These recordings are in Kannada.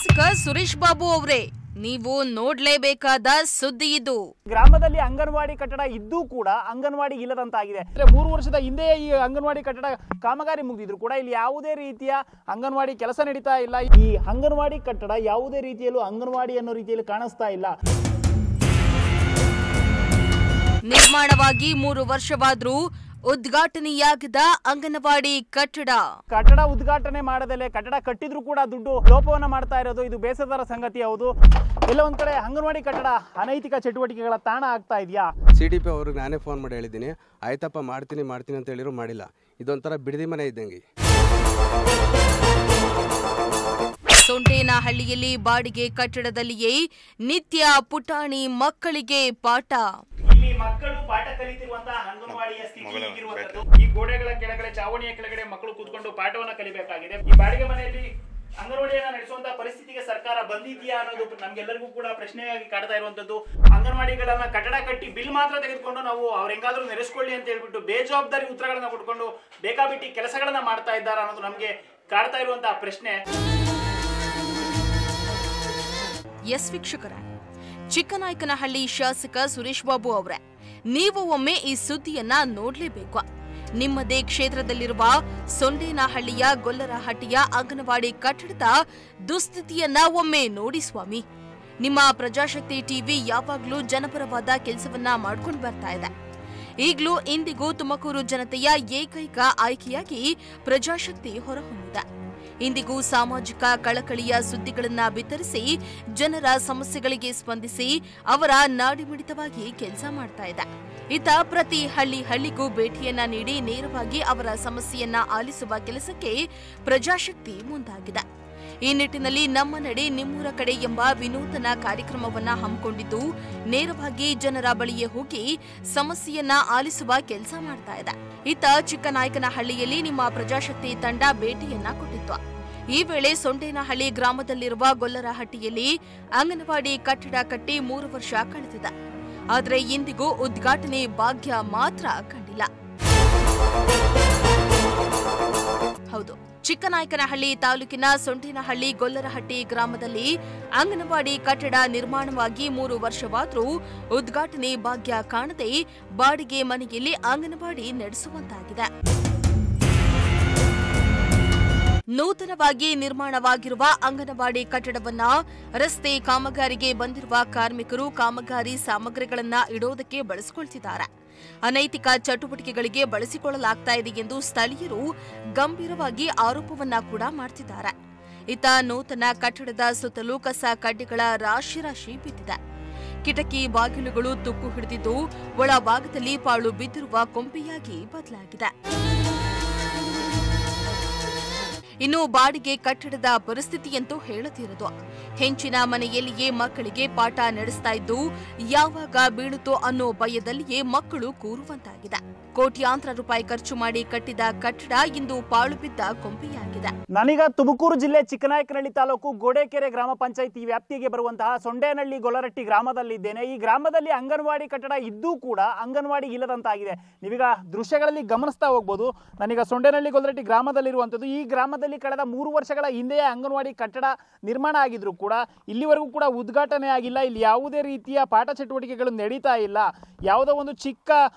ಶಾಸಕ ಸುರೇಶ್ ಬಾಬು ಅವರೇ, ನೀವು ನೋಡ್ಲೇಬೇಕಾದ ಸುದ್ದಿ ಇದು. ಗ್ರಾಮದಲ್ಲಿ ಅಂಗನವಾಡಿ ಕಟ್ಟಡ ಇದ್ದೂ ಕೂಡ ಅಂಗನವಾಡಿ ಇಲ್ಲದಂತಾಗಿದೆ. 3 ವರ್ಷದ ಹಿಂದೆ ಈ ಅಂಗನವಾಡಿ ಕಟ್ಟಡ ಕಾಮಗಾರಿ ಮುಗಿದಿದ್ರು ಕೂಡ ಇಲ್ಲಿ ಯಾವುದೇ ರೀತಿಯ ಅಂಗನವಾಡಿ ಕೆಲಸ ನಡೀತಾ ಇಲ್ಲ. ಈ ಅಂಗನವಾಡಿ ಕಟ್ಟಡ ಯಾವುದೇ ರೀತಿಯಲ್ಲೂ ಅಂಗನವಾಡಿ ಅನ್ನೋ ರೀತಿಯಲ್ಲಿ ಕಾಣಿಸ್ತಾ ಇಲ್ಲ. ನಿರ್ಮಾಣವಾಗಿ 3 ವರ್ಷವಾದ್ರೂ ಉದ್ಘಾಟನೆಯಾಗದ ಅಂಗನವಾಡಿ ಕಟ್ಟಡ ಉದ್ಘಾಟನೆ ಮಾಡದಲ್ಲೇ ಕಟ್ಟಡ ಕಟ್ಟಿದ್ರು ಕೂಡ ದುಡ್ಡು ಲೋಪವನ್ನ ಮಾಡ್ತಾ ಇರೋದು ಇದು ಬೇಸರದ ಸಂಗತಿ. ಹೌದು, ಎಲ್ಲ ಒಂದ್ ಕಡೆ ಅಂಗನವಾಡಿ ಕಟ್ಟಡ ಅನೈತಿಕ ಚಟುವಟಿಕೆಗಳ ತಾಣ ಆಗ್ತಾ ಇದೆಯಾ? CDP ಅವ್ರಿಗೆ ನಾನೇ ಫೋನ್ ಮಾಡಿ ಹೇಳಿದ್ದೀನಿ, ಆಯ್ತಪ್ಪ ಮಾಡ್ತೀನಿ ಅಂತ ಹೇಳಿದ್ರು ಮಾಡಿಲ್ಲ. ಇದೊಂಥರ ಬಿಡದಿ ಮನೆ ಇದ್ದಂಗೆ. ಸೊಂಡೇನಹಳ್ಳಿಯಲ್ಲಿ ಬಾಡಿಗೆ ಕಟ್ಟಡದಲ್ಲಿಯೇ ನಿತ್ಯ ಪುಟಾಣಿ ಮಕ್ಕಳಿಗೆ ಪಾಠ. ಇಲ್ಲಿ ಮಕ್ಕಳು ಪಾಠ ಕಲಿತಿರುವಂತಹ ಅಂಗನವಾಡಿಯ ಸ್ಥಿತಿ ಹೀಗಿರುವಂತದ್ದು. ಈ ಗೋಡೆಗಳ ಕೆಳಗಡೆ, ಚಾವಣಿಯ ಕೆಳಗಡೆ ಮಕ್ಕಳು ಕೂತ್ಕೊಂಡು ಪಾಠವನ್ನ ಕಲಿಬೇಕಾಗಿದೆ. ಈ ಬಾಡಿಗೆ ಮನೆಯಲ್ಲಿ ಅಂಗನವಾಡಿಯನ್ನ ನಡೆಸುವಂತಹ ಪರಿಸ್ಥಿತಿಗೆ ಸರ್ಕಾರ ಬಂದಿದೆಯಾ ಅನ್ನೋದು ನಮ್ಗೆಲ್ಲರಿಗೂ ಕೂಡ ಪ್ರಶ್ನೆಯಾಗಿ ಕಾಡ್ತಾ ಇರುವಂತದ್ದು. ಅಂಗನವಾಡಿಗಳನ್ನ ಕಟ್ಟಡ ಕಟ್ಟಿ ಬಿಲ್ ಮಾತ್ರ ತೆಗೆದುಕೊಂಡು ನಾವು ಅವ್ರ ಹೆಂಗಾದ್ರೂ ನೆರೆಸ್ಕೊಳ್ಳಿ ಅಂತ ಹೇಳ್ಬಿಟ್ಟು ಬೇಜವಾಬ್ದಾರಿ ಉತ್ತರಗಳನ್ನ ಕೊಟ್ಕೊಂಡು ಬೇಕಾಬಿಟ್ಟಿ ಕೆಲಸಗಳನ್ನ ಮಾಡ್ತಾ ಇದ್ದಾರಾ ಅನ್ನೋದು ನಮ್ಗೆ ಕಾಡ್ತಾ ಇರುವಂತಹ ಪ್ರಶ್ನೆ. ಎಸ್ ವೀಕ್ಷಕರ, ಚಿಕ್ಕನಾಯಕನಹಳ್ಳಿ ಶಾಸಕ ಸುರೇಶ್ ಬಾಬು ಅವರೇ, ನೀವು ಒಮ್ಮೆ ಈ ಸುದ್ದಿಯನ್ನ ನೋಡ್ಲೇಬೇಕು. ನಿಮ್ಮದೇ ಕ್ಷೇತ್ರದಲ್ಲಿರುವ ಸೊಂಡೇನಹಳ್ಳಿಯ ಗೊಲ್ಲರಹಟ್ಟಿಯ ಅಂಗನವಾಡಿ ಕಟ್ಟಡದ ದುಸ್ಥಿತಿಯನ್ನ ಒಮ್ಮೆ ನೋಡಿ ಸ್ವಾಮಿ. ನಿಮ್ಮ ಪ್ರಜಾಶಕ್ತಿ ಟಿವಿ ಯಾವಾಗ್ಲೂ ಜನಪರವಾದ ಕೆಲಸವನ್ನ ಮಾಡ್ಕೊಂಡು ಬರ್ತಾ ಇದೆ. ಈಗಲೂ ಇಂದಿಗೂ ತುಮಕೂರು ಜನತೆಯ ಏಕೈಕ ಆಯ್ಕೆಯಾಗಿ ಪ್ರಜಾಶಕ್ತಿ ಹೊರಹೊಮ್ಮಿದೆ. ಇಂದಿಗೂ ಸಾಮಾಜಿಕ ಕಳಕಳಿಯ ಸುದ್ದಿಗಳನ್ನ ಬಿತ್ತರಿಸಿ ಜನರ ಸಮಸ್ಯೆಗಳಿಗೆ ಸ್ಪಂದಿಸಿ ಅವರ ನಾಡಿಮಿಡಿತವಾಗಿ ಕೆಲಸ ಮಾಡ್ತಾ ಇದೆ. ಇತ್ತ ಪ್ರತಿ ಹಳ್ಳಿಗೂ ಭೇಟಿಯನ್ನ ನೀಡಿ ನೇರವಾಗಿ ಅವರ ಸಮಸ್ಯೆಯನ್ನ ಆಲಿಸುವ ಕೆಲಸಕ್ಕೆ ಪ್ರಜಾಶಕ್ತಿ ಮುಂದಾಗಿದೆ. ಈ ನಿಟ್ಟಿನಲ್ಲಿ ನಮ್ಮ ನಡೆ ನಿಮ್ಮೂರ ಕಡೆ ಎಂಬ ವಿನೂತನ ಕಾರ್ಯಕ್ರಮವನ್ನ ಹಮ್ಮಿಕೊಂಡಿದ್ದು ನೇರವಾಗಿ ಜನರ ಬಳಿಯೇ ಹೋಗಿ ಸಮಸ್ಯೆಯನ್ನ ಆಲಿಸುವ ಕೆಲಸ ಮಾಡ್ತಾ ಇದೆ. ಇತ್ತ ಚಿಕ್ಕನಾಯಕನಹಳ್ಳಿಯಲ್ಲಿ ನಿಮ್ಮ ಪ್ರಜಾಶಕ್ತಿ ತಂಡ ಭೇಟಿಯನ್ನ ಕೊಟ್ಟಿತ್ತು. ಈ ವೇಳೆ ಸೊಂಡೇನಹಳ್ಳಿ ಗ್ರಾಮದಲ್ಲಿರುವ ಗೊಲ್ಲರಹಟ್ಟಿಯಲ್ಲಿ ಅಂಗನವಾಡಿ ಕಟ್ಟಡ ಕಟ್ಟಿ 3 ವರ್ಷ ಕಳೆದಿದೆ. ಆದರೆ ಇಂದಿಗೂ ಉದ್ಘಾಟನೆ ಭಾಗ್ಯ ಮಾತ್ರ ಕಂಡಿಲ್ಲ. ಹೌದು, ಚಿಕ್ಕನಾಯಕನಹಳ್ಳಿ ತಾಲೂಕಿನ ಸೊಂಡೇನಹಳ್ಳಿ ಗೊಲ್ಲರಹಟ್ಟಿ ಗ್ರಾಮದಲ್ಲಿ ಅಂಗನವಾಡಿ ಕಟ್ಟಡ ನಿರ್ಮಾಣವಾಗಿ 3 ವರ್ಷವಾದರೂ ಉದ್ಘಾಟನೆ ಭಾಗ್ಯ ಕಾಣದೆ ಬಾಡಿಗೆ ಮನೆಯಲ್ಲಿ ಅಂಗನವಾಡಿ ನಡೆಸುವಂತಾಗಿದೆ. ನೂತನವಾಗಿ ನಿರ್ಮಾಣವಾಗಿರುವ ಅಂಗನವಾಡಿ ಕಟ್ಟಡವನ್ನ ರಸ್ತೆ ಕಾಮಗಾರಿಗೆ ಬಂದಿರುವ ಕಾರ್ಮಿಕರು ಕಾಮಗಾರಿ ಸಾಮಗ್ರಿಗಳನ್ನ ಇಡೋದಕ್ಕೆ ಬಳಸಿಕೊಳ್ತಿದ್ದಾರೆ. ಅನೈತಿಕ ಚಟುವಟಿಕೆಗಳಿಗೆ ಬಳಸಿಕೊಳ್ಳಲಾಗ್ತಾ ಇದೆ ಎಂದು ಸ್ಥಳೀಯರು ಗಂಭೀರವಾಗಿ ಆರೋಪವನ್ನ ಕೂಡ ಮಾಡ್ತಿದ್ದಾರೆ. ಇತ್ತ ನೂತನ ಕಟ್ಟಡದ ಸುತ್ತಲೂ ಕಸ ಕಡ್ಡಿಗಳ ರಾಶಿ ಬಿದ್ದಿದೆ. ಕಿಟಕಿ ಬಾಗಿಲುಗಳು ತುಕ್ಕು ಹಿಡಿದಿದ್ದು ಒಳಭಾಗದಲ್ಲಿ ಪಾಳು ಬಿದ್ದಿರುವ ಕೊಂಪೆಯಾಗಿ ಬದಲಾಗಿದೆ. ಇನ್ನು ಬಾಡಿಗೆ ಕಟ್ಟಡದ ಪರಿಸ್ಥಿತಿಯಂತೂ ಹೇಳತಿರದು. ಹೆಂಚಿನ ಮನೆಯಲ್ಲಿಯೇ ಮಕ್ಕಳಿಗೆ ಪಾಠ ನಡೆಸ್ತಾ ಇದ್ದು ಯಾವಾಗ ಬೀಳುತ್ತೋ ಅನ್ನೋ ಭಯದಲ್ಲಿಯೇ ಮಕ್ಕಳು ಕೂರುವಂತಾಗಿದೆ. ಕೋಟ್ಯಾಂತರ ರೂಪಾಯಿ ಖರ್ಚು ಮಾಡಿ ಕಟ್ಟಿದ ಕಟ್ಟಡ ಇಂದು ಪಾಳು ಬಿದ್ದ ಕೊಂಪೆಯಾಗಿದೆ. ನಾನೀಗ ತುಮಕೂರು ಜಿಲ್ಲೆ ಚಿಕ್ಕನಾಯಕನಹಳ್ಳಿ ತಾಲೂಕು ಗೋಡೆಕೆರೆ ಗ್ರಾಮ ಪಂಚಾಯಿತಿ ವ್ಯಾಪ್ತಿಗೆ ಬರುವಂತಹ ಸೊಂಡೇನಹಳ್ಳಿ ಗೊಲ್ಲರಹಟ್ಟಿ ಗ್ರಾಮದಲ್ಲಿದ್ದೇನೆ. ಈ ಗ್ರಾಮದಲ್ಲಿ ಅಂಗನವಾಡಿ ಕಟ್ಟಡ ಇದ್ದೂ ಕೂಡ ಅಂಗನವಾಡಿ ಇಲ್ಲದಂತಾಗಿದೆ. ನೀವೀಗ ದೃಶ್ಯಗಳಲ್ಲಿ ಗಮನಿಸ್ತಾ ಹೋಗ್ಬೋದು. ನಾನೀಗ ಸೊಂಡೇನಹಳ್ಳಿ ಗೊಲ್ಲರಹಟ್ಟಿ ಗ್ರಾಮದಲ್ಲಿರುವಂಥದ್ದು. ಈ ಗ್ರಾಮದಲ್ಲಿ ಕಳೆದ 3 ವರ್ಷಗಳ ಹಿಂದೆಯೇ ಅಂಗನವಾಡಿ ಕಟ್ಟಡ ನಿರ್ಮಾಣ ಆಗಿದ್ರು ಕೂಡ ಇಲ್ಲಿವರೆಗೂ ಕೂಡ ಉದ್ಘಾಟನೆ ಆಗಿಲ್ಲ. ಇಲ್ಲಿ ಯಾವುದೇ ರೀತಿಯ ಪಾಠ ಚಟುವಟಿಕೆಗಳು ನಡೀತಾ ಇಲ್ಲ. ಯಾವುದೋ ಒಂದು ಚಿಕ್ಕ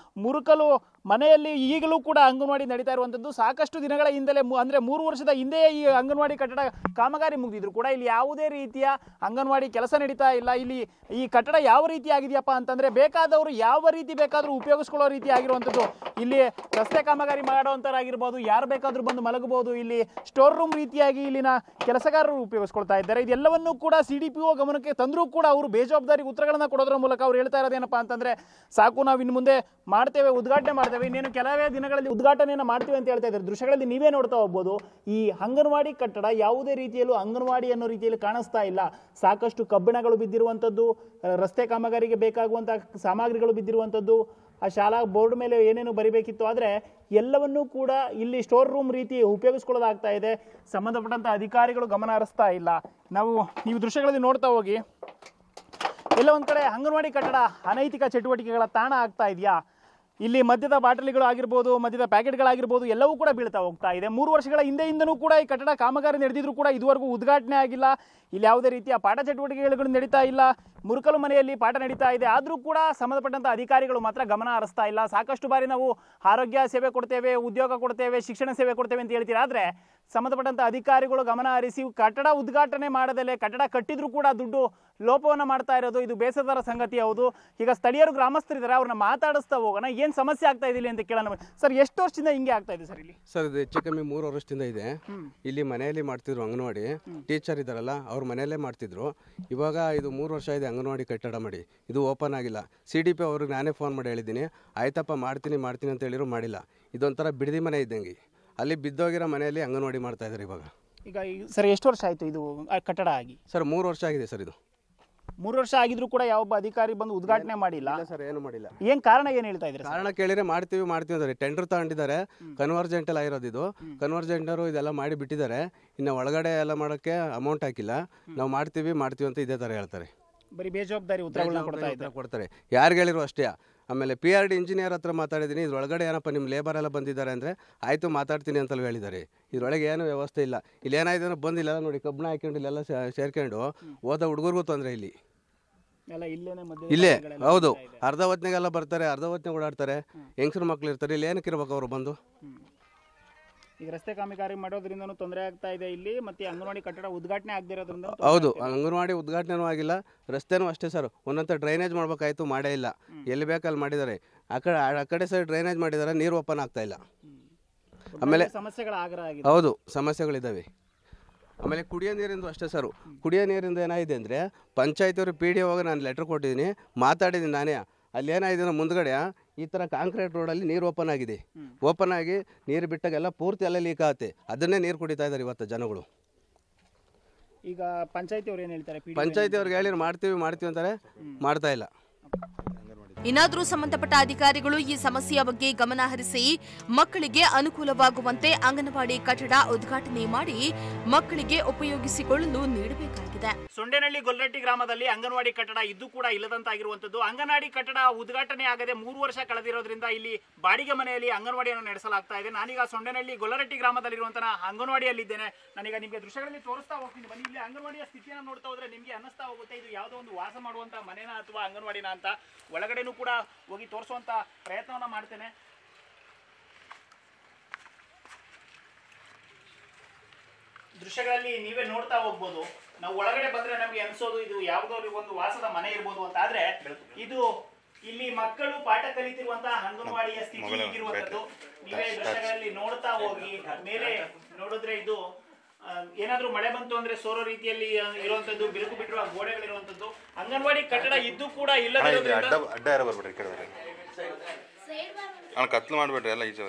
ಮುರುಕಲು ಮನೆಯಲ್ಲಿ ಈಗಲೂ ಕೂಡ ಅಂಗನವಾಡಿ ನಡೀತಾ ಇರುವಂಥದ್ದು. ಸಾಕಷ್ಟು ದಿನಗಳ ಹಿಂದಲೇ ಅಂದರೆ 3 ವರ್ಷದ ಹಿಂದೆಯೇ ಈ ಅಂಗನವಾಡಿ ಕಟ್ಟಡ ಕಾಮಗಾರಿ ಮುಗಿದಿದ್ರು ಕೂಡ ಇಲ್ಲಿ ಯಾವುದೇ ರೀತಿಯ ಅಂಗನವಾಡಿ ಕೆಲಸ ನಡೀತಾ ಇಲ್ಲ. ಇಲ್ಲಿ ಈ ಕಟ್ಟಡ ಯಾವ ರೀತಿ ಆಗಿದೆಯಪ್ಪ ಅಂತಂದರೆ ಬೇಕಾದವರು ಯಾವ ರೀತಿ ಬೇಕಾದರೂ ಉಪಯೋಗಿಸ್ಕೊಳ್ಳೋ ರೀತಿ ಆಗಿರುವಂಥದ್ದು. ಇಲ್ಲಿ ರಸ್ತೆ ಕಾಮಗಾರಿ ಮಾಡೋವಂಥರಾಗಿರ್ಬೋದು, ಯಾರು ಬೇಕಾದರೂ ಬಂದು ಮಲಗಬಹುದು. ಇಲ್ಲಿ ಸ್ಟೋರ್ ರೂಮ್ ರೀತಿಯಾಗಿ ಇಲ್ಲಿನ ಕೆಲಸಗಾರರು ಉಪಯೋಗಿಸ್ಕೊಳ್ತಾ ಇದ್ದಾರೆ. ಇದೆಲ್ಲವನ್ನೂ ಕೂಡ CDPO ಗಮನಕ್ಕೆ ತಂದರೂ ಕೂಡ ಅವರು ಬೇಜವಾಬ್ದಾರಿ ಉತ್ತರಗಳನ್ನು ಕೊಡೋದ್ರ ಮೂಲಕ ಅವ್ರು ಹೇಳ್ತಾ ಇರೋದೇನಪ್ಪ ಅಂತಂದರೆ, ಸಾಕು ನಾವು ಇನ್ನು ಮುಂದೆ ಮಾಡ್ತೇವೆ, ಉದ್ಘಾಟನೆ ಮಾಡ್ತೇವೆ, ಇನ್ನೇನು ಕೆಲವೇ ದಿನಗಳಲ್ಲಿ ಉದ್ಘಾಟನೆಯನ್ನು ಮಾಡ್ತೀವಿ ಅಂತ ಹೇಳ್ತಾ ಇದ್ದಾರೆ. ದೃಶ್ಯಗಳಲ್ಲಿ ನೀವೇ ನೋಡ್ತಾ ಹೋಗ್ಬೋದು. ಈ ಅಂಗನವಾಡಿ ಕಟ್ಟಡ ಯಾವುದೇ ರೀತಿಯಲ್ಲೂ ಅಂಗನವಾಡಿ ಅನ್ನೋ ರೀತಿಯಲ್ಲಿ ಕಾಣಿಸ್ತಾ ಇಲ್ಲ. ಸಾಕಷ್ಟು ಕಬ್ಬಿಣಗಳು ಬಿದ್ದಿರುವಂಥದ್ದು, ರಸ್ತೆ ಕಾಮಗಾರಿಗೆ ಬೇಕಾಗುವಂಥ ಸಾಮಗ್ರಿಗಳು ಬಿದ್ದಿರುವಂಥದ್ದು, ಆ ಶಾಲಾ ಬೋರ್ಡ್ ಮೇಲೆ ಏನೇನು ಬರಿಬೇಕಿತ್ತು ಆದರೆ ಎಲ್ಲವನ್ನೂ ಕೂಡ ಇಲ್ಲಿ ಸ್ಟೋರ್ ರೂಮ್ ರೀತಿ ಉಪಯೋಗಿಸ್ಕೊಳ್ಳೋದಾಗ್ತಾ ಇದೆ. ಸಂಬಂಧಪಟ್ಟಂಥ ಅಧಿಕಾರಿಗಳು ಗಮನ ಹರಿಸ್ತಾ ಇಲ್ಲ. ನೀವು ದೃಶ್ಯಗಳಲ್ಲಿ ನೋಡ್ತಾ ಹೋಗಿ. ಎಲ್ಲ ಒಂದು ಕಡೆ ಅಂಗನವಾಡಿ ಕಟ್ಟಡ ಅನೈತಿಕ ಚಟುವಟಿಕೆಗಳ ತಾಣ ಆಗ್ತಾ ಇದೆಯಾ? ಇಲ್ಲಿ ಮದ್ಯದ ಬಾಟಲಿಗಳು ಆಗಿರ್ಬೋದು, ಮದ್ಯದ ಪ್ಯಾಕೆಟ್ಗಳಾಗಿರ್ಬೋದು ಎಲ್ಲವೂ ಕೂಡ ಬೀಳ್ತಾ ಹೋಗ್ತಾ ಇದೆ. 3 ವರ್ಷಗಳ ಹಿಂದೆಯಿಂದನೂ ಕೂಡ ಈ ಕಟ್ಟಡ ಕಾಮಗಾರಿ ನಡೆದಿದ್ರು ಕೂಡ ಇದುವರೆಗೂ ಉದ್ಘಾಟನೆ ಆಗಿಲ್ಲ. ಇಲ್ಲಿ ಯಾವುದೇ ರೀತಿಯ ಪಾಠ ಚಟುವಟಿಕೆಗಳು ನಡೀತಾ ಇಲ್ಲ. ಮುರುಕಲು ಮನೆಯಲ್ಲಿ ಪಾಠ ನಡೀತಾ ಇದೆ. ಆದರೂ ಕೂಡ ಸಂಬಂಧಪಟ್ಟಂಥ ಅಧಿಕಾರಿಗಳು ಮಾತ್ರ ಗಮನ ಹರಿಸ್ತಾ ಇಲ್ಲ. ಸಾಕಷ್ಟು ಬಾರಿ ನಾವು ಆರೋಗ್ಯ ಸೇವೆ ಕೊಡ್ತೇವೆ, ಉದ್ಯೋಗ ಕೊಡ್ತೇವೆ, ಶಿಕ್ಷಣ ಸೇವೆ ಕೊಡ್ತೇವೆ ಅಂತ ಹೇಳ್ತೀರಾ. ಆದರೆ ಸಂಬಂಧಪಟ್ಟಂಥ ಅಧಿಕಾರಿಗಳು ಗಮನ ಹರಿಸಿ ಕಟ್ಟಡ ಉದ್ಘಾಟನೆ ಮಾಡದಲ್ಲೇ ಕಟ್ಟಡ ಕಟ್ಟಿದ್ರೂ ಕೂಡ ದುಡ್ಡು ಲೋಪವನ್ನು ಮಾಡ್ತಾ ಇರೋದು ಇದು ಬೇಸರದ ಸಂಗತಿ. ಹೌದು. ಈಗ ಸ್ಥಳೀಯರು ಗ್ರಾಮಸ್ಥರಿದ್ದಾರೆ, ಅವ್ರನ್ನ ಮಾತಾಡಿಸ್ತಾ ಹೋಗೋಣ. ಏನು ಸಮಸ್ಯೆ ಆಗ್ತಾ ಇದೆ ಅಂತ ಕೇಳೋಣ. ಸರ್, ಎಷ್ಟು ವರ್ಷದಿಂದ ಹಿಂಗೆ ಆಗ್ತಾ ಇದೆ ಸರ್ ಇಲ್ಲಿ? ಸರ್, ಇದು ಹೆಚ್ಚು ಕಮ್ಮಿ 3 ವರ್ಷದಿಂದ ಇದೆ. ಇಲ್ಲಿ ಮನೆಯಲ್ಲಿ ಮಾಡ್ತಿದ್ರು, ಅಂಗನವಾಡಿ ಟೀಚರ್ ಇದ್ದಾರಲ್ಲ ಅವ್ರ ಮನೆಯಲ್ಲೇ ಮಾಡ್ತಿದ್ರು. ಇವಾಗ ಇದು 3 ವರ್ಷ ಇದೆ ಅಂಗನವಾಡಿ ಕಟ್ಟಡ ಮಾಡಿ, ಇದು ಓಪನ್ ಆಗಿಲ್ಲ. CDP ಅವ್ರಿಗೆ ನಾನೇ ಫೋನ್ ಮಾಡಿ ಹೇಳಿದ್ದೀನಿ, ಆಯ್ತಪ್ಪ ಮಾಡ್ತೀನಿ ಅಂತ ಹೇಳಿದ್ರು, ಮಾಡಿಲ್ಲ. ಇದೊಂಥರ ಬಿಡದಿ ಮನೆ ಇದ್ದಂಗೆ, ಅಲ್ಲಿ ಬಿದ್ದೋಗಿರೋ ಮನೆಯಲ್ಲಿ ಅಂಗನವಾಡಿ ಮಾಡ್ತಾ ಇದ್ದಾರೆ ಇವಾಗ. ಈಗ ಸರ್, ಎಷ್ಟು ವರ್ಷ ಆಯಿತು ಇದು ಕಟ್ಟಡ ಆಗಿ? ಸರ್, 3 ವರ್ಷ ಆಗಿದೆ ಸರ್. ಇದು 3 ವರ್ಷ ಆಗಿದ್ರು ಕೂಡ ಯಾವೊಬ್ಬ ಅಧಿಕಾರಿ ಬಂದು ಉದ್ಘಾಟನೆ ಮಾಡಿಲ್ಲ ಸರ್. ಏನು ಮಾಡಿಲ್ಲ. ಏನ್ ಕಾರಣ ಏನು ಹೇಳ್ತಾ ಇದ್ರೆ? ಕಾರಣ ಕೇಳಿದ್ರೆ ಮಾಡ್ತೀವಿ ಅಂದ್ರೆ ಟೆಂಡರ್ ತಗೊಂಡಿದ್ದಾರೆ. ಕನ್ವರ್ಜೆಂಟ್ ಎಲ್ಲ ಇರೋದು ಇದು. ಕನ್ವರ್ಜೆಂಟರು ಇದೆಲ್ಲ ಮಾಡಿ ಬಿಟ್ಟಿದ್ದಾರೆ. ಇನ್ನು ಒಳಗಡೆ ಎಲ್ಲ ಮಾಡೋಕ್ಕೆ ಅಮೌಂಟ್ ಹಾಕಿಲ್ಲ. ನಾವು ಮಾಡ್ತೀವಿ ಅಂತ ಇದೇ ಥರ ಹೇಳ್ತಾರೆ. ಬರೀ ಬೇಜವಾಬ್ದಾರಿ ಉತ್ತರಗಳನ್ನ ಕೊಡ್ತಾರೆ. ಯಾರಿಗೆ ಹೇಳಿದ್ರು ಅಷ್ಟೇ. ಆಮೇಲೆ PRD ಇಂಜಿನಿಯರ್ ಹತ್ರ ಮಾತಾಡಿದ್ದೀನಿ. ಇದ್ರೊಳಗಡೆ ಏನಪ್ಪ ನಿಮ್ಮ ಲೇಬರ್ ಎಲ್ಲ ಬಂದಿದ್ದಾರೆ ಅಂದರೆ ಆಯಿತು ಮಾತಾಡ್ತೀನಿ ಅಂತಲೂ ಹೇಳಿದ್ದಾರೆ. ಇದ್ರೊಳಗೆ ಏನು ವ್ಯವಸ್ಥೆ ಇಲ್ಲ. ಇಲ್ಲಿ ಏನಾಯ್ತು ಬಂದಿಲ್ಲ ನೋಡಿ, ಕಬ್ಬಣ ಹಾಕೊಂಡು ಇಲ್ಲೆಲ್ಲ ಸೇರ್ಕೊಂಡು ಓದೋ ಹುಡುಗರಿಗೂ ತೊಂದರೆ ಇಲ್ಲಿ. ಇಲ್ಲೇ ಹೌದು, ಅರ್ಧ ಹೊತ್ತಿನಾಗೆಲ್ಲ ಬರ್ತಾರೆ, ಅರ್ಧ ಹೊತ್ತಿನಾಗ ಓಡಾಡ್ತಾರೆ. ಹೆಂಗಸರು ಮಕ್ಳು ಇರ್ತಾರೆ. ಇಲ್ಲಿ ಏನಕ್ಕೆ ಇರ್ಬೇಕು ಅವರು ಬಂದು? ಈಗ ರಸ್ತೆ ಕಾಮಗಾರಿ ಮಾಡೋದ್ರಿಂದ ತೊಂದರೆ ಆಗ್ತಾ ಇದೆ ಇಲ್ಲಿ. ಮತ್ತೆ ಅಂಗನವಾಡಿ ಕಟ್ಟಡ ಉದ್ಘಾಟನೆ ಆಗದಿರೋದ್ರಿಂದ. ಹೌದು, ಅಂಗನವಾಡಿ ಉದ್ಘಾಟನೆನೂ ಆಗಿಲ್ಲ, ರಸ್ತೆನೂ ಅಷ್ಟೇ ಸರ್. ಒಂದೊಂದು ಡ್ರೈನೇಜ್ ಮಾಡ್ಬೇಕಾಯ್ತು, ಮಾಡೇ ಇಲ್ಲ. ಎಲ್ಲಿ ಬೇಕಲ್ಲಿ ಮಾಡಿದ್ದಾರೆ. ಆ ಕಡೆ ಸೈಡ್ ಡ್ರೈನೇಜ್ ಮಾಡಿದ್ದಾರೆ, ನೀರು ಓಪನ್ ಆಗ್ತಾ ಇಲ್ಲ. ಆಮೇಲೆ ಹೌದು, ಸಮಸ್ಯೆಗಳಿದ್ದಾವೆ. ಆಮೇಲೆ ಕುಡಿಯೋ ನೀರಿಂದು ಅಷ್ಟೇ ಸರ್. ಕುಡಿಯೋ ನೀರಿಂದ ಏನಾಗಿದೆ ಅಂದರೆ ಪಂಚಾಯತಿಯವರು PDO ಹೋಗಿ ನಾನು ಲೆಟ್ರ್ ಕೊಟ್ಟಿದ್ದೀನಿ, ಮಾತಾಡಿದ್ದೀನಿ ನಾನೇ. ಅಲ್ಲಿ ಏನಾಗಿದೆ ಅಂದರೆ ಮುಂದ್ಗಡೆ ಈ ಥರ ಕಾಂಕ್ರೀಟ್ ರೋಡಲ್ಲಿ ನೀರು ಓಪನ್ ಆಗಿದೆ. ಓಪನ್ ಆಗಿ ನೀರು ಬಿಟ್ಟಾಗೆಲ್ಲ ಪೂರ್ತಿ ಎಲ್ಲ ಲೀಕ್ ಆಗುತ್ತೆ. ಅದನ್ನೇ ನೀರು ಕುಡಿತಾ ಇದ್ದಾರೆ ಇವತ್ತು ಜನಗಳು. ಈಗ ಪಂಚಾಯತಿಯವ್ರು ಏನು ಹೇಳ್ತಾರೆ? ಪಂಚಾಯತಿಯವ್ರಿಗೆ ಹೇಳಿ ಮಾಡ್ತೀವಿ ಅಂತಾರೆ, ಮಾಡ್ತಾ ಇಲ್ಲ. ಇನ್ನಾದರೂ ಸಂಬಂಧಪಟ್ಟ ಅಧಿಕಾರಿಗಳು ಈ ಸಮಸ್ಯೆಯ ಬಗ್ಗೆ ಗಮನ ಹರಿಸಿ ಮಕ್ಕಳಿಗೆ ಅನುಕೂಲವಾಗುವಂತೆ ಅಂಗನವಾಡಿ ಕಟ್ಟಡ ಉದ್ಘಾಟನೆ ಮಾಡಿ ಮಕ್ಕಳಿಗೆ ಉಪಯೋಗಿಸಿಕೊಳ್ಳಲು ನೀಡಬೇಕಾಗಿದೆ. ಸೊಂಡೇನಹಳ್ಳಿ ಗೊಲ್ಲರಟ್ಟಿ ಗ್ರಾಮದಲ್ಲಿ ಅಂಗನವಾಡಿ ಕಟ್ಟಡ ಇದ್ದು ಕೂಡ ಇಲ್ಲದಂತಾಗಿರುವಂತದ್ದು. ಅಂಗನವಾಡಿ ಕಟ್ಟಡ ಉದ್ಘಾಟನೆ ಆಗದೆ 3 ವರ್ಷ ಕಳೆದಿರೋದ್ರಿಂದ ಇಲ್ಲಿ ಬಾಡಿಗೆ ಮನೆಯಲ್ಲಿ ಅಂಗನವಾಡಿಯನ್ನು ನಡೆಸಲಾಗ್ತಾ ಇದೆ. ನಾನೀಗ ಸೊಂಡೇನಹಳ್ಳಿ ಗೊಲ್ಲರಟ್ಟಿ ಗ್ರಾಮದಲ್ಲಿರುವಂತಹ ಅಂಗನವಾಡಿಯಲ್ಲಿದ್ದೇನೆ. ನಾನೀಗ ನಿಮಗೆ ದೃಶ್ಯಗಳಲ್ಲಿ ತೋರಿಸ್ತಾ ಹೋಗ್ತೀನಿ ಬನ್ನಿ. ಇಲ್ಲಿ ಅಂಗನವಾಡಿಯ ಸ್ಥಿತಿಯನ್ನು ನೋಡ್ತಾ ಹೋದ್ರೆ ನಿಮಗೆ ಅನ್ನಿಸ್ತಾ ಹೋಗುತ್ತೆ ಇದು ಯಾವುದೋ ಒಂದು ವಾಸ ಮಾಡುವಂತಹ ಮನೆನ ಅಥವಾ ಅಂಗನವಾಡಿನ ಅಂತ. ಒಳಗಡೆನೂ ಕೂಡ ಹೋಗಿ ತೋರಿಸುವಂತ ಪ್ರಯತ್ನವನ್ನ ಮಾಡ್ತೇನೆ. ದೃಶ್ಯಗಳಲ್ಲಿ ನೀವೇ ನೋಡ್ತಾ ಹೋಗ್ಬೋದು. ನಾವು ಒಳಗಡೆ ಬಂದ್ರೆ ನಮಗೆ ಅನ್ಸೋದು ಇದು ಯಾವುದೋ ಒಂದು ವಾಸದ ಮನೆ ಇರ್ಬೋದು ಅಂತ. ಆದ್ರೆ ಇದು ಇಲ್ಲಿ ಮಕ್ಕಳು ಪಾಠ ಕಲಿತಿರುವಂತಹ ಅಂಗನವಾಡಿಯ ಸ್ಥಿತಿ ಹೀಗಿರುವಂತದ್ದು ನೀವೇ ದೃಶ್ಯಗಳಲ್ಲಿ ನೋಡ್ತಾ ಹೋಗಿ. ಮೇಲೆ ನೋಡಿದ್ರೆ ಇದು ಏನಾದ್ರೂ ಮಳೆ ಬಂತು ಅಂದ್ರೆ ಸೋರೋ ರೀತಿಯಲ್ಲಿ ಇರುವಂತದ್ದು, ಬಿರುಕು ಬಿಟ್ಟಿರುವ ಗೋಡೆಗಳಿರುವಂತದ್ದು. ಅಂಗನವಾಡಿ ಕಟ್ಟಡ ಇದ್ದು ಕೂಡ ಕತ್ಲು ಮಾಡ್ಬೇಡ್ರಿ ಎಲ್ಲ ಈಜ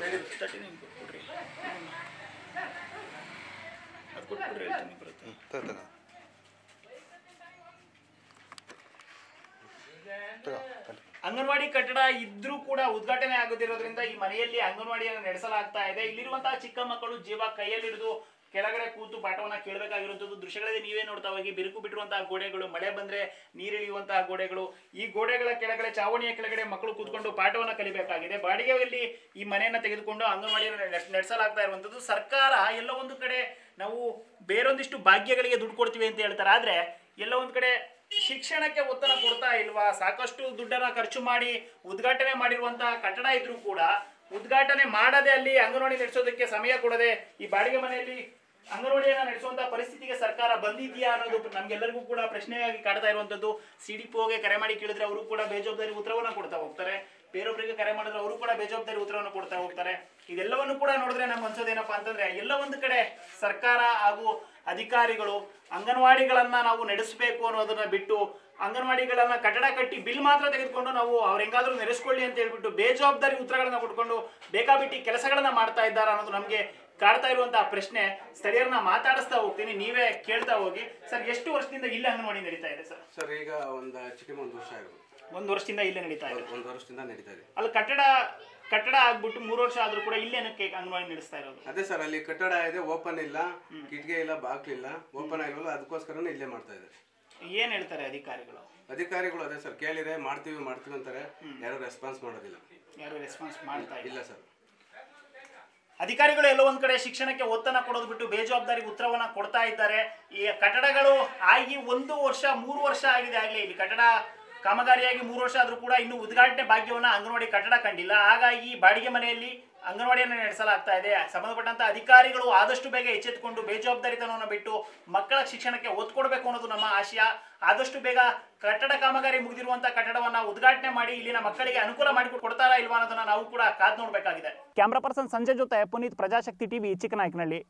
ಅಂಗನವಾಡಿ ಕಟ್ಟಡ ಇದ್ರೂ ಕೂಡ ಉದ್ಘಾಟನೆ ಆಗದಿರೋದ್ರಿಂದ ಈ ಮನೆಯಲ್ಲಿ ಅಂಗನವಾಡಿಯನ್ನು ನಡೆಸಲಾಗ್ತಾ ಇದೆ. ಇಲ್ಲಿರುವಂತಹ ಚಿಕ್ಕ ಮಕ್ಕಳು ಜೀವ ಕೈಯಲ್ಲಿ ಹಿಡಿದು ಕೆಳಗಡೆ ಕೂತು ಪಾಠವನ್ನ ಕೇಳಬೇಕಾಗಿರುವಂತದ್ದು ದೃಶ್ಯಗಳಲ್ಲಿ ನೀವೇ ನೋಡ್ತಾ ಹೋಗಿ. ಬಿರುಕು ಬಿಟ್ಟಿರುವಂತಹ ಗೋಡೆಗಳು, ಮಳೆ ಬಂದ್ರೆ ನೀರಿಳಿಯುವಂತಹ ಗೋಡೆಗಳು, ಈ ಗೋಡೆಗಳ ಕೆಳಗಡೆ ಚಾವಣಿಯ ಕೆಳಗಡೆ ಮಕ್ಕಳು ಕೂತ್ಕೊಂಡು ಪಾಠವನ್ನ ಕಲಿಬೇಕಾಗಿದೆ. ಬಾಡಿಗೆಯಲ್ಲಿ ಈ ಮನೆಯನ್ನ ತೆಗೆದುಕೊಂಡು ಅಂಗನವಾಡಿಯನ್ನು ನಡೆಸಲಾಗ್ತಾ ಇರುವಂತದ್ದು. ಸರ್ಕಾರ ಎಲ್ಲ ಒಂದು ಕಡೆ ನಾವು ಬೇರೊಂದಿಷ್ಟು ಭಾಗ್ಯಗಳಿಗೆ ದುಡ್ಡು ಕೊಡ್ತೀವಿ ಅಂತ ಹೇಳ್ತಾರೆ, ಆದ್ರೆ ಎಲ್ಲ ಒಂದ್ ಕಡೆ ಶಿಕ್ಷಣಕ್ಕೆ ಒತ್ತಡ ಕೊಡ್ತಾ ಇಲ್ವಾ? ಸಾಕಷ್ಟು ದುಡ್ಡನ್ನ ಖರ್ಚು ಮಾಡಿ ಉದ್ಘಾಟನೆ ಮಾಡಿರುವಂತಹ ಕಟ್ಟಡ ಇದ್ರೂ ಕೂಡ ಉದ್ಘಾಟನೆ ಮಾಡದೆ ಅಲ್ಲಿ ಅಂಗನವಾಡಿ ನಡೆಸೋದಕ್ಕೆ ಸಮಯ ಕೊಡದೆ ಈ ಬಾಡಿಗೆ ಮನೆಯಲ್ಲಿ ಅಂಗನವಾಡಿಯನ್ನ ನಡೆಸುವಂತಹ ಪರಿಸ್ಥಿತಿಗೆ ಸರ್ಕಾರ ಬಂದಿದೆಯಾ ಅನ್ನೋದು ನಮ್ಗೆಲ್ಲರಿಗೂ ಕೂಡ ಪ್ರಶ್ನೆಯಾಗಿ ಕಾಡ್ತಾ ಇರುವಂತದ್ದು. CDPOಗೆ ಕರೆ ಮಾಡಿ ಕೇಳಿದ್ರೆ ಅವರು ಕೂಡ ಬೇಜವಾಬ್ದಾರಿ ಉತ್ತರವನ್ನ ಕೊಡ್ತಾ ಹೋಗ್ತಾರೆ. ಬೇರೊಬ್ಬರಿಗೆ ಕರೆ ಮಾಡಿದ್ರೆ ಅವರು ಕೂಡ ಬೇಜವಾಬ್ದಾರಿ ಉತ್ತರವನ್ನು ಕೊಡ್ತಾ ಹೋಗ್ತಾರೆ. ಇದೆಲ್ಲವನ್ನು ಕೂಡ ನೋಡಿದ್ರೆ ನಮ್ಗೆ ಅನ್ಸೋದೇನಪ್ಪಾ ಅಂತಂದ್ರೆ ಎಲ್ಲ ಒಂದು ಕಡೆ ಸರ್ಕಾರ ಹಾಗೂ ಅಧಿಕಾರಿಗಳು ಅಂಗನವಾಡಿಗಳನ್ನ ನಾವು ನಡೆಸಬೇಕು ಅನ್ನೋದನ್ನ ಬಿಟ್ಟು ಅಂಗನವಾಡಿಗಳನ್ನ ಕಟ್ಟಡ ಕಟ್ಟಿ ಬಿಲ್ ಮಾತ್ರ ತೆಗೆದುಕೊಂಡು ನಾವು ಅವ್ರ ಹೆಂಗಾದ್ರೂ ನಡೆಸ್ಕೊಳ್ಳಿ ಅಂತ ಹೇಳ್ಬಿಟ್ಟು ಬೇಜವಾಬ್ದಾರಿ ಉತ್ತರಗಳನ್ನ ಕೊಟ್ಕೊಂಡು ಬೇಕಾಬಿಟ್ಟಿ ಕೆಲಸಗಳನ್ನ ಮಾಡ್ತಾ ಇದ್ದಾರೆ ಅನ್ನೋದು ನಮ್ಗೆ ಕಾಡ್ತಾ ಇರುವಂತಹ ಪ್ರಶ್ನೆ. ಸ್ಥಳೀಯರನ್ನ ಮಾತಾಡಿಸ್ತಾ ಹೋಗ್ತೀನಿ, ನೀವೇ ಕೇಳ್ತಾ ಹೋಗಿ. ಸರ್, ಎಷ್ಟು ವರ್ಷದಿಂದ ಇಲ್ಲಿ ಅಂಗನವಾಡಿ ನಡೀತಾ ಇದೆ ಸರ್? ಸರ್, ಈಗ ಒಂದು ವರ್ಷ ಆಗಿದೆ. 1 ವರ್ಷದಿಂದ ಇಲ್ಲೇ ನಡೀತಾ ಇದೆ. 1 ವರ್ಷದಿಂದ ನಡೀತಾ ಇದೆ. ಅಲ್ಲಿ ಕಟ್ಟಡ ಆಗ್ಬಿಟ್ಟು 3 ವರ್ಷ ಆದ್ರೂ ಕೂಡ ಇಲ್ಲೇ ಅಂಗನವಾಡಿ ನಡೆಸ್ತಾ ಇರೋದು? ಅದೇ ಸರ್, ಅಲ್ಲಿ ಕಟ್ಟಡ ಇದೆ, ಓಪನ್ ಇಲ್ಲ, ಕಿಟಕಿ ಇಲ್ಲ, ಬಾಕ್ಲಿಲ್ಲ, ಓಪನ್ ಆಗಿಲ್ಲ. ಅದಕ್ಕೋಸ್ಕರ ಇಲ್ಲೇ ಮಾಡ್ತಾ ಇದ್ದಾರೆ. ಏನ್ ಹೇಳ್ತಾರೆ ಅಧಿಕಾರಿಗಳು? ಅದೇ ಸರ್, ಕೇಳಿದ್ರೆ ಮಾಡ್ತೀವಿ ಅಂತಾರೆ. ಯಾರು ರೆಸ್ಪಾನ್ಸ್ ಮಾಡೋದಿಲ್ಲ. ಯಾರು ರೆಸ್ಪಾನ್ಸ್ ಮಾಡ್ತಾ ಇಲ್ಲ ಸರ್. ಅಧಿಕಾರಿಗಳು ಎಲ್ಲೋ ಒಂದ್ ಕಡೆ ಶಿಕ್ಷಣಕ್ಕೆ ಒತ್ತನ್ನ ಕೊಡೋದು ಬಿಟ್ಟು ಬೇಜವಾಬ್ದಾರಿಗೆ ಉತ್ತರವನ್ನ ಕೊಡ್ತಾ ಇದ್ದಾರೆ. ಈ ಕಟ್ಟಡಗಳು ಆಗಿ 1 ವರ್ಷ 3 ವರ್ಷ ಆಗಿದೆ. ಆಗ್ಲೇ ಇಲ್ಲಿ ಕಟ್ಟಡ ಕಾಮಗಾರಿಯಾಗಿ 3 ವರ್ಷ ಆದ್ರೂ ಕೂಡ ಇನ್ನೂ ಉದ್ಘಾಟನೆ ಭಾಗ್ಯವನ್ನ ಅಂಗನವಾಡಿ ಕಟ್ಟಡ ಕಂಡಿಲ್ಲ. ಹಾಗಾಗಿ ಬಾಡಿಗೆ ಮನೆಯಲ್ಲಿ ಅಂಗನವಾಡಿಯನ್ನು ನಡೆಸಲಾಗ್ತಾ ಇದೆ. ಸಂಬಂಧಪಟ್ಟಂತ ಅಧಿಕಾರಿಗಳು ಆದಷ್ಟು ಬೇಗ ಎಚ್ಚೆತ್ತುಕೊಂಡು ಬೇಜವಾಬ್ದಾರಿತನವನ್ನು ಬಿಟ್ಟು ಮಕ್ಕಳ ಶಿಕ್ಷಣಕ್ಕೆ ಒತ್ತು ಕೊಡಬೇಕು ಅನ್ನೋದು ನಮ್ಮ ಆಶಯ. ಆದಷ್ಟು ಬೇಗ ಕಟ್ಟಡ ಕಾಮಗಾರಿ ಮುಗಿದಿರುವಂತಹ ಕಟ್ಟಡವನ್ನ ಉದ್ಘಾಟನೆ ಮಾಡಿ ಇಲ್ಲಿನ ಮಕ್ಕಳಿಗೆ ಅನುಕೂಲ ಮಾಡಿಕೊಡ್ತಾರಾ ಇಲ್ವಾ ಅನ್ನೋದನ್ನ ನಾವು ಕೂಡ ಕಾದು ನೋಡಬೇಕಾಗಿದೆ. ಕ್ಯಾಮರಾ ಪರ್ಸನ್ ಸಂಜಯ್ ಜೊತೆ ಪುನೀತ್, ಪ್ರಜಾಶಕ್ತಿ ಟಿವಿ, ಚಿಕ್ಕನಾಯಕನಹಳ್ಳಿ.